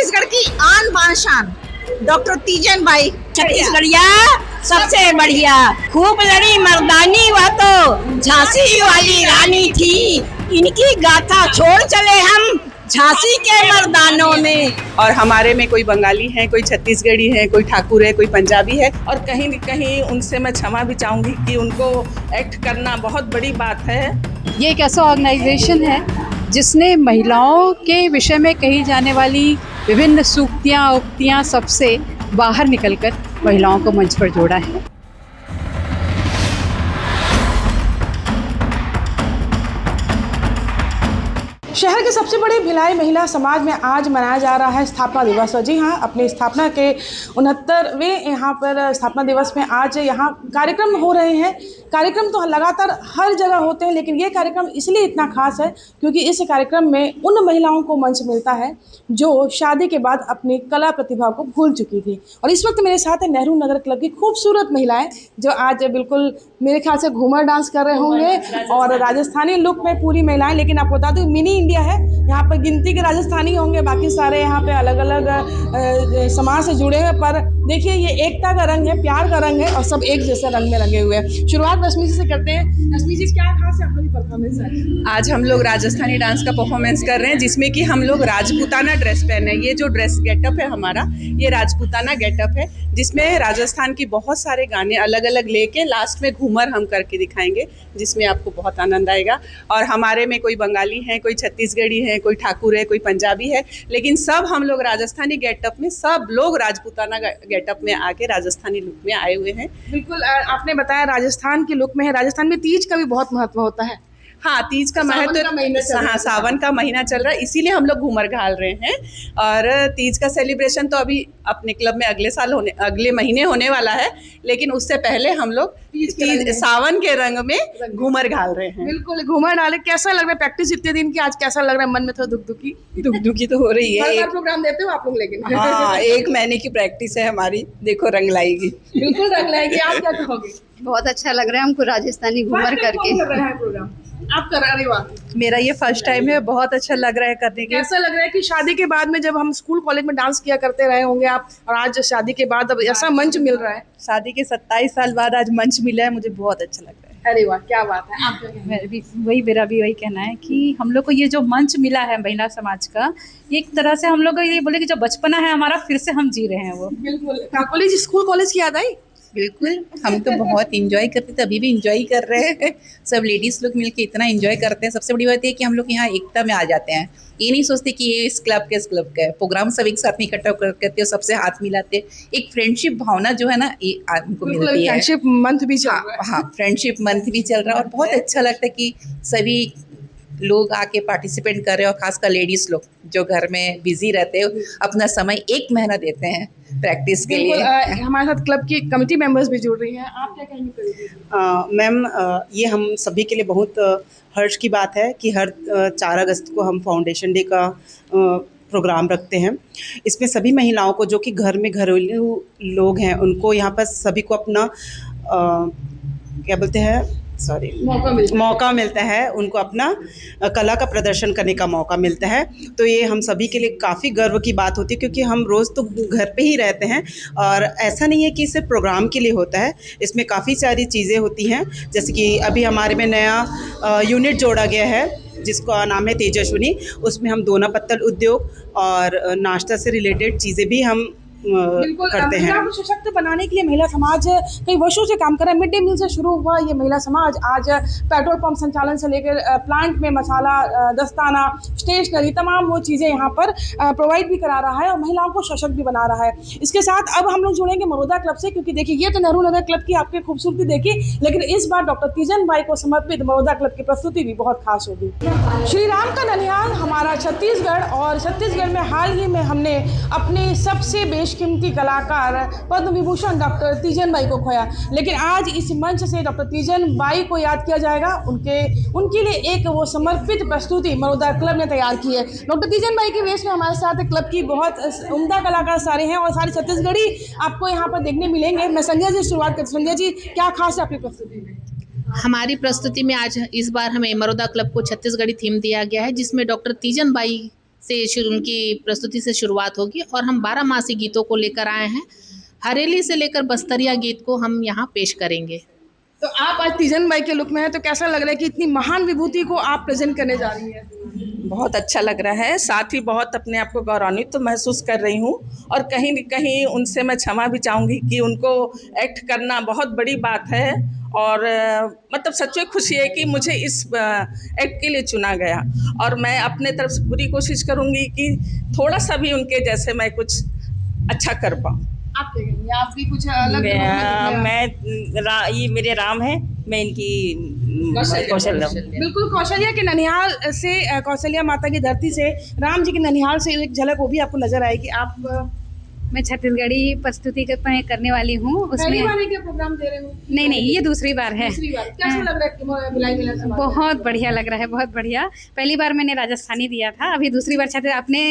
छत्तीसगढ़ की आन बान शान डॉक्टर तीजन बाई। छत्तीसगढ़िया सबसे बढ़िया, खूब लड़ी मर्दानी, वह तो झांसी वाली रानी थी। इनकी गाथा छोड़ चले हम झांसी के मर्दानों में। और हमारे में कोई बंगाली है, कोई छत्तीसगढ़ी है, कोई ठाकुर है, कोई पंजाबी है। और कहीं न कहीं उनसे मैं क्षमा भी चाहूँगी कि उनको एक्ट करना बहुत बड़ी बात है। ये एक ऐसा ऑर्गेनाइजेशन है जिसने महिलाओं के विषय में कही जाने वाली विभिन्न सूक्तियाँ उक्तियाँ सबसे बाहर निकलकर महिलाओं को मंच पर जोड़ा है। शहर के सबसे बड़े भिलाई महिला समाज में आज मनाया जा रहा है स्थापना दिवस। जी हाँ, अपनी स्थापना के 69वें यहाँ पर स्थापना दिवस में आज यहाँ कार्यक्रम हो रहे हैं। कार्यक्रम तो लगातार हर जगह होते हैं, लेकिन ये कार्यक्रम इसलिए इतना खास है क्योंकि इस कार्यक्रम में उन महिलाओं को मंच मिलता है जो शादी के बाद अपनी कला प्रतिभा को भूल चुकी थी। और इस वक्त मेरे साथ है नेहरू नगर क्लब की खूबसूरत महिलाएं जो आज बिल्कुल मेरे ख्याल से घूमर डांस कर रहे होंगे और राजस्थानी लुक में पूरी महिलाएं। लेकिन आपको बता दूं मिनी इंडिया है, यहाँ पर गिनती के राजस्थानी होंगे, बाकी सारे यहाँ पे अलग अलग समाज से जुड़े हुए। पर देखिए ये एकता का रंग है, प्यार का रंग है और सब एक जैसे रंग में रंगे हुए हैं। शुरुआत रश्मि जी से करते हैं। रश्मि जी, क्या खास है आप लोग की परफॉर्मेंस है? आज हम लोग राजस्थानी डांस का परफॉर्मेंस कर रहे हैं जिसमें कि हम लोग राजपूताना ड्रेस पहने हैं। ये जो ड्रेस गेटअप है हमारा, ये राजपूताना गेटअप है जिसमें राजस्थान की बहुत सारे गाने अलग अलग लेके लास्ट में घूमर हम करके दिखाएंगे जिसमें आपको बहुत आनंद आएगा। और हमारे में कोई बंगाली है, कोई छत्तीसगढ़ी है, कोई ठाकुर है, कोई पंजाबी है, लेकिन सब हम लोग राजस्थानी गेटअप में, सब लोग राजपूताना गेटअप में आके राजस्थानी लुक में आए हुए हैं। बिल्कुल, आपने बताया राजस्थान के लुक में है। राजस्थान में तीज का भी बहुत महत्व होता है। हाँ, तीज का महत्व, हाँ सावन का महीना चल रहा है, इसीलिए हम लोग घूमर घाल रहे हैं। और तीज का सेलिब्रेशन तो अभी अपने क्लब में अगले महीने होने वाला है, लेकिन उससे पहले हम लोग सावन के रंग में घूमर घाल रहे हैं। बिल्कुल, घूमर डाले। कैसा लग रहा है प्रैक्टिस इतने दिन की, आज कैसा लग रहा है? मन में थोड़ा दुखी तो हो रही है। एक प्रोग्राम देते हो आप लोग, लेकिन हाँ 1 महीने की प्रैक्टिस है हमारी, देखो रंग लाएगी। बिल्कुल रंग लाएगी। आप क्या कहोगे? बहुत अच्छा लग रहा है हमको राजस्थानी घूमर करके। प्रोग्राम आप करा रहे हो? मेरा ये फर्स्ट टाइम है, बहुत अच्छा लग रहा है करने के। कैसा लग रहा है कि शादी के बाद में, जब हम स्कूल कॉलेज में डांस किया करते रहे होंगे आप, और आज शादी के बाद अब ऐसा मंच मिल रहा है? शादी के 27 साल बाद आज मंच मिला है, मुझे बहुत अच्छा लग रहा है। अरे वाह, क्या बात है। आप क्या कहना है? मेरा भी वही कहना है कि हम लोग को ये जो मंच मिला है महिला समाज का, ये एक तरह से हम लोग को ये बोले कि जो बचपना है हमारा फिर से हम जी रहे हैं वो। बिल्कुल। काकोली जी, स्कूल कॉलेज की याद आई? बिल्कुल, हम तो बहुत इंजॉय करते थे, अभी भी इंजॉय कर रहे हैं। सब लेडीज़ लोग मिलके इतना इंजॉय करते हैं। सबसे बड़ी बात है कि हम लोग यहाँ एकता में आ जाते हैं। ये नहीं सोचते कि ये इस क्लब का है। प्रोग्राम सब एक साथ में इकट्ठा करते हैं, सबसे हाथ मिलाते हैं। एक फ्रेंडशिप भावना जो है ना, ये हमको मिलती है। फ्रेंडशिप मंथ भी चल रहा है। हाँ, फ्रेंडशिप मंथ भी चल रहा है और बहुत अच्छा लगता है कि सभी लोग आके पार्टिसिपेट कर रहे हैं। और खासकर लेडीज़ लोग जो घर में बिजी रहते हैं, अपना समय 1 महीना देते हैं प्रैक्टिस के लिए। हमारे साथ क्लब की कमेटी मेंबर्स भी जुड़ रही हैं। आप क्या कहेंगे? मैम, ये हम सभी के लिए बहुत हर्ष की बात है कि हर 4 अगस्त को हम फाउंडेशन डे का प्रोग्राम रखते हैं। इसमें सभी महिलाओं को जो कि घर में घरेलू लोग हैं, उनको यहाँ पर सभी को अपना क्या बोलते हैं, मौका मिलता है। उनको अपना कला का प्रदर्शन करने का मौका मिलता है। तो ये हम सभी के लिए काफ़ी गर्व की बात होती है क्योंकि हम रोज़ तो घर पे ही रहते हैं। और ऐसा नहीं है कि सिर्फ प्रोग्राम के लिए होता है, इसमें काफ़ी सारी चीज़ें होती हैं। जैसे कि अभी हमारे में नया यूनिट जोड़ा गया है जिसका नाम है तेजस्विनी। उसमें हम दोना पत्तल उद्योग और नाश्ता से रिलेटेड चीज़ें भी हम करते हैं। महिला को सशक्त बनाने के लिए महिला समाज कई वर्षों से काम कर रहा है। मिड डे मील से शुरू हुआ ये महिला समाज आज पेट्रोल पंप संचालन से लेकर प्लांट में मसाला, दस्ताना, स्टेशनरी, तमाम वो चीज़ें यहाँ पर प्रोवाइड भी करा रहा है और महिलाओं को सशक्त भी बना रहा है। इसके साथ अब हम लोग जुड़ेंगे मरोदा क्लब से, क्योंकि देखिए ये तो नेहरू नगर क्लब की आपकी खूबसूरती देखी, लेकिन इस बार डॉक्टर तीजन बाई को समर्पित मरोदा क्लब की प्रस्तुति भी बहुत खास होगी। श्री राम का ननिहाल हमारा छत्तीसगढ़, और छत्तीसगढ़ में हाल ही में हमने अपने सबसे बेशकीमती कलाकार पद्म विभूषण डॉक्टर तीजन बाई को खोया। लेकिन आज इस मंच से डॉक्टर तीजन बाई को याद किया जाएगा। उनके लिए एक वो समर्पित प्रस्तुति मरोदा क्लब ने तैयार की है। डॉक्टर तीजन बाई के वेश में हमारे साथ क्लब की बहुत उम्दा कलाकार सारे हैं और सारे छत्तीसगढ़ी आपको यहाँ पर देखने मिलेंगे। मैं संजय जी शुरुआत करती हूँ। संजय जी, क्या खास है आपकी प्रस्तुति में? हमारी प्रस्तुति में आज इस बार हमें मरोदा क्लब को छत्तीसगढ़ी थीम दिया गया है, जिसमें डॉक्टर तीजन बाई से उनकी प्रस्तुति से शुरुआत होगी और हम 12 मासी गीतों को लेकर आए हैं। हरेली से लेकर बस्तरिया गीत को हम यहाँ पेश करेंगे। तो आप आज तीजन बाई के लुक में हैं, तो कैसा लग रहा है कि इतनी महान विभूति को आप प्रेजेंट करने जा रही हैं? बहुत अच्छा लग रहा है, साथ ही बहुत अपने आप को गौरवान्वित तो महसूस कर रही हूँ और कहीं न कहीं उनसे मैं क्षमा भी चाहूँगी कि उनको एक्ट करना बहुत बड़ी बात है और मतलब सच में खुशी है कि मुझे इस एक्ट के लिए चुना गया और मैं अपने तरफ से पूरी कोशिश करूँगी कि थोड़ा सा भी उनके जैसे मैं कुछ अच्छा कर पाऊँ। आप क्या कहेंगे? आप भी कुछ अलग ये मेरे राम है, मैं इनकी कौशल्या। बिल्कुल कौशल्या के ननिहाल से, कौशल्या माता की धरती से, राम जी के ननिहाल से एक झलक वो भी आपको नजर आएगी। आप मैं छत्तीसगढ़ी प्रस्तुति करने वाली हूँ। पहली बार है क्या प्रोग्राम दे रहे हो? नहीं, ये दूसरी बार है। दूसरी बार कैसा लग रहा है भिलाई मेला समाज? बहुत बढ़िया लग रहा है, बहुत बढ़िया। पहली बार मैंने राजस्थानी दिया था, अभी दूसरी बार अपने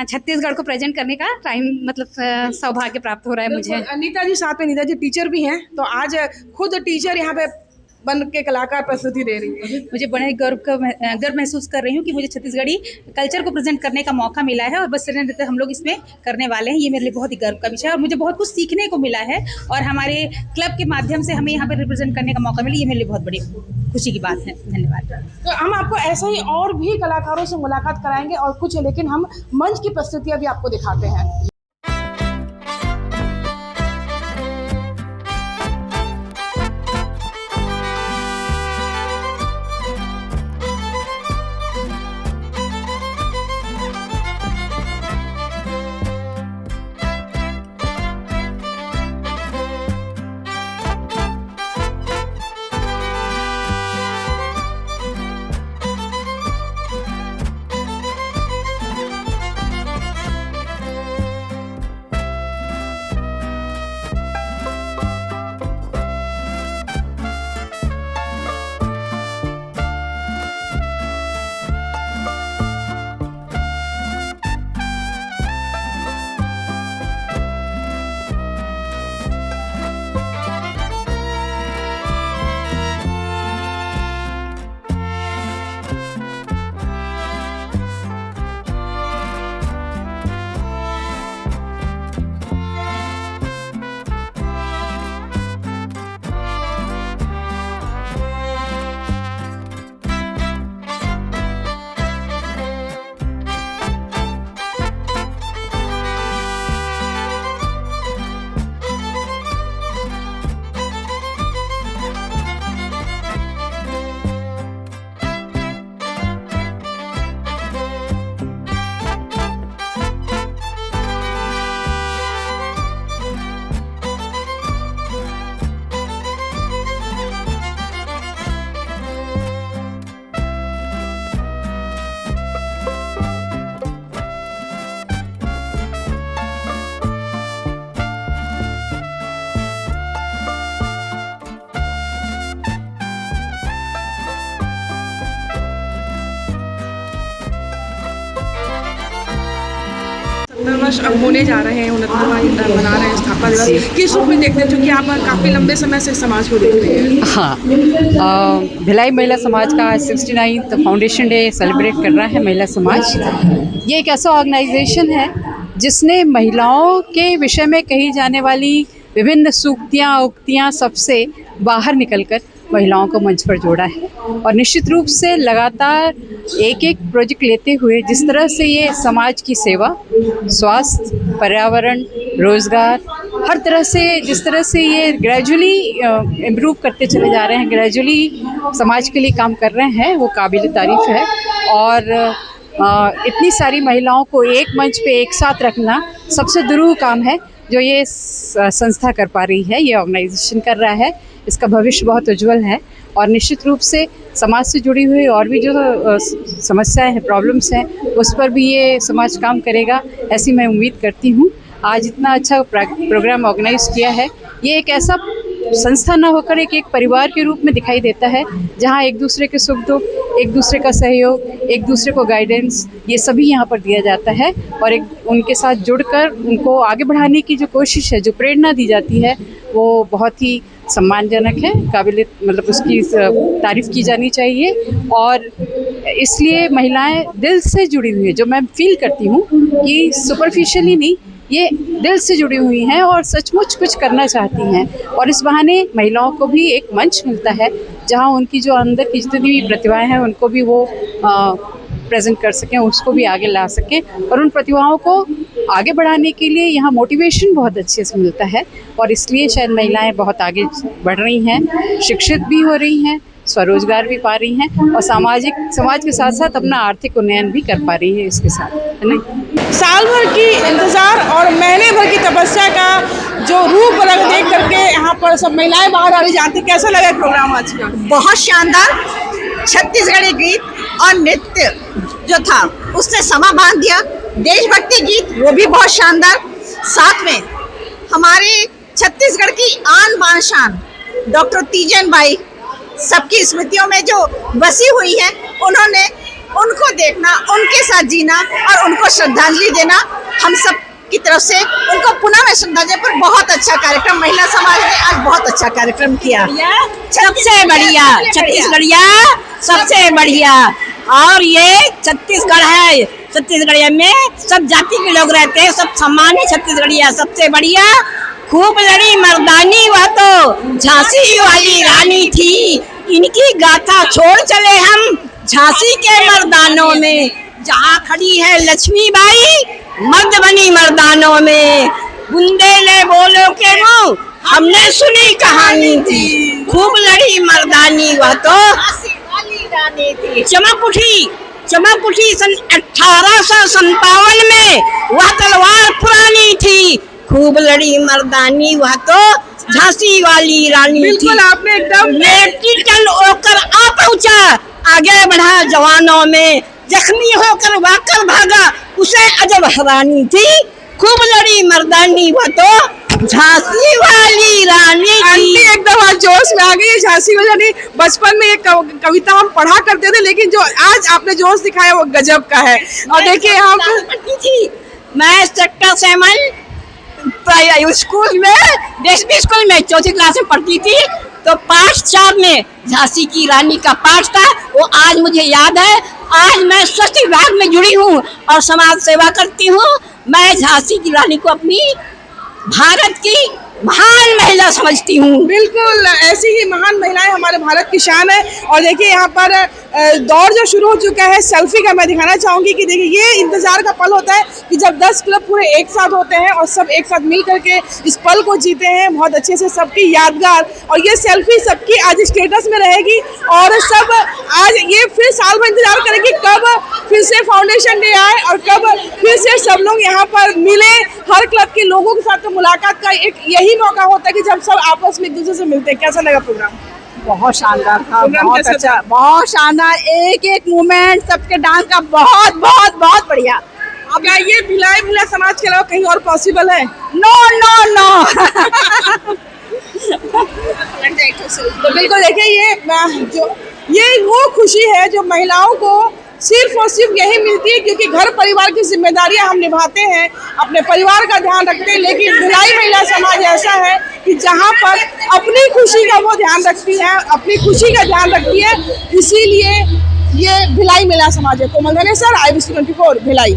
छत्तीसगढ़ को प्रेजेंट करने का टाइम मतलब सौभाग्य प्राप्त हो रहा है मुझे। नीता जी साथ में, नीता जी टीचर भी हैं, तो आज खुद टीचर यहाँ पे बन के कलाकार प्रस्तुति दे रही है। मुझे बड़े गर्व महसूस कर रही हूँ कि मुझे छत्तीसगढ़ी कल्चर को प्रेजेंट करने का मौका मिला है और बस्तरिया नृत्य हम लोग इसमें करने वाले हैं। ये मेरे लिए बहुत ही गर्व का विषय है और मुझे बहुत कुछ सीखने को मिला है और हमारे क्लब के माध्यम से हमें यहाँ पर रिप्रेजेंट करने का मौका मिला, ये मेरे लिए बहुत बड़ी खुशी की बात है। धन्यवाद। तो हम आपको ऐसे ही और भी कलाकारों से मुलाकात कराएंगे और कुछ, लेकिन हम मंच की प्रस्तुतियाँ भी आपको दिखाते हैं। वर्ष अब होने जा रहे हैं, 69वां मना रहे हैं स्थापना दिवस। किस रूप में देखते हैं, क्योंकि आप काफ़ी लंबे समय से समाज को देख रहे हैं? हाँ, भिलाई महिला समाज का 69th फाउंडेशन डे सेलिब्रेट कर रहा है महिला समाज। ये एक ऐसा ऑर्गेनाइजेशन है जिसने महिलाओं के विषय में कही जाने वाली विभिन्न सूक्तियाँ उक्तियाँ सबसे बाहर निकलकर महिलाओं को मंच पर जोड़ा है और निश्चित रूप से लगातार एक एक प्रोजेक्ट लेते हुए जिस तरह से ये समाज की सेवा, स्वास्थ्य, पर्यावरण, रोज़गार, हर तरह से जिस तरह से ये ग्रेजुअली इम्प्रूव करते चले जा रहे हैं, ग्रेजुअली समाज के लिए काम कर रहे हैं, वो काबिल तारीफ़ है। और इतनी सारी महिलाओं को एक मंच पे एक साथ रखना सबसे दुरूह काम है जो ये संस्था कर पा रही है, ये ऑर्गेनाइजेशन कर रहा है। इसका भविष्य बहुत उज्जवल है और निश्चित रूप से समाज से जुड़ी हुई और भी जो समस्याएं हैं, प्रॉब्लम्स हैं, उस पर भी ये समाज काम करेगा, ऐसी मैं उम्मीद करती हूँ। आज इतना अच्छा प्रोग्राम ऑर्गेनाइज किया है, ये एक ऐसा संस्था न होकर एक परिवार के रूप में दिखाई देता है, जहाँ एक दूसरे के सुख दुख, एक दूसरे का सहयोग, एक दूसरे को गाइडेंस, ये सभी यहाँ पर दिया जाता है और एक उनके साथ जुड़कर उनको आगे बढ़ाने की जो कोशिश है, जो प्रेरणा दी जाती है, वो बहुत ही सम्मानजनक है, काबिल मतलब उसकी तारीफ़ की जानी चाहिए। और इसलिए महिलाएं दिल से जुड़ी हुई हैं, जो मैं फील करती हूँ कि सुपरफिशियली नहीं, ये दिल से जुड़ी हुई हैं और सचमुच कुछ करना चाहती हैं। और इस बहाने महिलाओं को भी एक मंच मिलता है जहाँ उनकी जो अंदर की जितनी भी प्रतिभाएं हैं उनको भी वो प्रेजेंट कर सकें, उसको भी आगे ला सकें। और उन प्रतिभाओं को आगे बढ़ाने के लिए यहाँ मोटिवेशन बहुत अच्छे से मिलता है और इसलिए शायद महिलाएं बहुत आगे बढ़ रही हैं, शिक्षित भी हो रही हैं, स्वरोजगार भी पा रही हैं और समाज के साथ साथ अपना आर्थिक उन्नयन भी कर पा रही है इसके साथ, है ना। साल भर की इंतज़ार और महीने भर की तपस्या का जो रूप रंग देख करके यहाँ पर सब महिलाएं बाहर आ रही जानती। कैसा लगा प्रोग्राम आज का? बहुत शानदार। छत्तीसगढ़ी गीत और नृत्य जो था उसने समा बांध दिया। देशभक्ति गीत वो भी बहुत शानदार। साथ में हमारे छत्तीसगढ़ की आन बान शान डॉक्टर तीजन बाई सबकी स्मृतियों में जो बसी हुई है, उन्होंने उनको देखना, उनके साथ जीना और उनको श्रद्धांजलि देना हम सब की तरफ से उनको पुनः मैं श्रद्धांजलि। पर बहुत अच्छा कार्यक्रम महिला समाज ने आज बहुत अच्छा कार्यक्रम किया। सबसे बढ़िया छत्तीसगढ़िया, सबसे बढ़िया। और ये छत्तीसगढ़ है, छत्तीसगढ़िया में सब जाति के लोग रहते हैं, सब समान है। छत्तीसगढ़िया सबसे बढ़िया। खूब लड़ी मर्दानी वह तो झांसी वाली रानी थी, इनकी गाथा छोड़ चले हम झांसी के मर्दानों में। जहाँ खड़ी है लक्ष्मीबाई मर्द बनी मर्दानों में। बुंदेले बोलो के मुँह हमने सुनी कहानी थी, खूब लड़ी मर्दानी वह तो चमक उठी सन 1857 में, वह तलवार पुरानी थी, खूब लड़ी मर्दानी वह तो झांसी वाली रानी थी। बिल्कुल आपने एकदम टन होकर आ पहुंचा, आगे बढ़ा जवानों में, जख्मी होकर वाकर भागा, उसे अजब हैरानी थी, खूब लड़ी मर्दानी वह तो झांसी वाली रानी थी। आंटी एकदम आज जोश में आ गई है। झांसी वाली रानी, बचपन में एक कविता हम पढ़ा करते थे, लेकिन जो आज आपने जोश दिखाया वो गजब का है। और देखिए हम पढ़ती थी, मैं सेक्टर 7 स्कूल में, देशवी स्कूल में 4th क्लास में पढ़ती थी। तो पाठ 4 में झांसी की रानी का पाठ था, वो आज मुझे याद है। आज मैं स्वास्थ्य विभाग में जुड़ी हूँ और समाज सेवा करती हूँ। मैं झांसी की रानी को अपनी भारत की महान महिला समझती हूँ। बिल्कुल ऐसी ही महान महिलाएं हमारे भारत की शान है। और देखिए यहाँ पर दौर जो शुरू हो चुका है सेल्फी का, मैं दिखाना चाहूँगी कि देखिए ये इंतज़ार का पल होता है कि जब 10 क्लब पूरे एक साथ होते हैं और सब एक साथ मिल करके इस पल को जीते हैं बहुत अच्छे से, सबकी यादगार। और ये सेल्फी सबकी आज स्टेटस में रहेगी और सब आज ये फिर साल भर इंतजार करेंगे कब फिर से फाउंडेशन डे आए और कब फिर से सब लोग यहाँ पर मिले। हर क्लब के लोगों के साथ मुलाकात का एक यही मौका होता है कि जब सब आपस में एक दूसरे से मिलते हैं। कैसा लगा प्रोग्राम? बहुत शानदार था, प्रोग्राम बहुत कैसा अच्छा, था? बहुत शानदार। एक एक मूवमेंट सबके डांस का बहुत बहुत बहुत बढ़िया। अब क्या ये भिलाई समाज के अलावा कहीं और पॉसिबल है? No no no. तो बिल्कुल देखिए ये वो खुशी है जो महिलाओं को सिर्फ और सिर्फ यही मिलती है, क्योंकि घर परिवार की जिम्मेदारियां हम निभाते हैं, अपने परिवार का ध्यान रखते हैं। लेकिन भिलाई महिला समाज ऐसा है कि जहां पर अपनी खुशी का वो ध्यान रखती है, अपनी खुशी का ध्यान रखती है, इसीलिए ये भिलाई महिला समाज है। कोमल धनेसर, IBC 24 भिलाई।